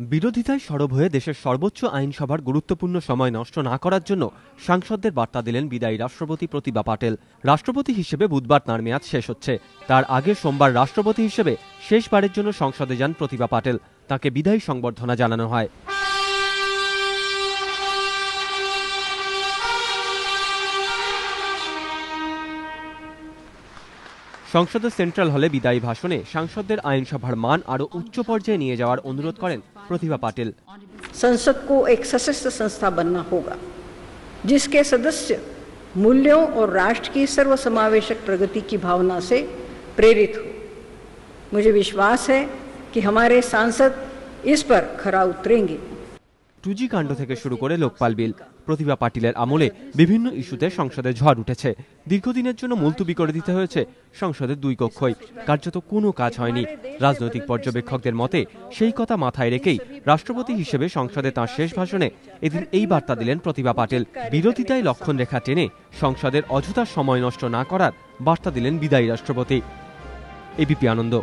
বিরোধিতায় সরব হয়ে দেশের সর্বোচ্চ আইনসভার গুরুত্বপূর্ণ সময় নষ্ট না করার জন্য সাংসদদের বার্তা দিলেন বিদায়ী রাষ্ট্রপতি প্রতিভা পাটিল। রাষ্ট্রপতি হিসেবে বুধবার তাঁর মেয়াদ শেষ হচ্ছে। তার আগে সোমবার রাষ্ট্রপতি হিসেবে শেষবারের জন্য সংসদে যান প্রতিভা পাটিল। তাকে বিদায়ী সংবর্ধনা জানানো হয়। সংসদের সেন্ট্রাল হলে বিদায়ী ভাষণে সাংসদদের আইনসভার মান আরো উচ্চ পর্যায়ে নিয়ে যাওয়ার অনুরোধ করেন প্রতিভা পাটিল। संसद को एक सशक्त संस्था बनना होगा जिसके सदस्य मूल्यों और राष्ट्र की सर्वसमावेशक प्रगति की भावना से प्रेरित हो। मुझे विश्वास है कि हमारे सांसद इस पर खरा उतरेंगे। 2G কাণ্ড থেকে শুরু করে লোকপাল বিল, প্রতিভা পাটিলের আমলে বিভিন্ন ইস্যুতে সংসদে ঝড় উঠেছে। দীর্ঘদিনের জন্য মুলতবি করে দিতে হয়েছে সংসদের দুই কক্ষই। কার্যত কোনো কাজ হয়নি। রাজনৈতিক পর্যবেক্ষকদের মতে সেই কথা মাথায় রেখেই রাষ্ট্রপতি হিসেবে সংসদে তাঁর শেষ ভাষণে এদিন এই বার্তা দিলেন প্রতিভা পাটিল। বিরোধিতায় লক্ষণ রেখা টেনে সংসদের অযথা সময় নষ্ট না করার বার্তা দিলেন বিদায়ী রাষ্ট্রপতি। এবিপি আনন্দ।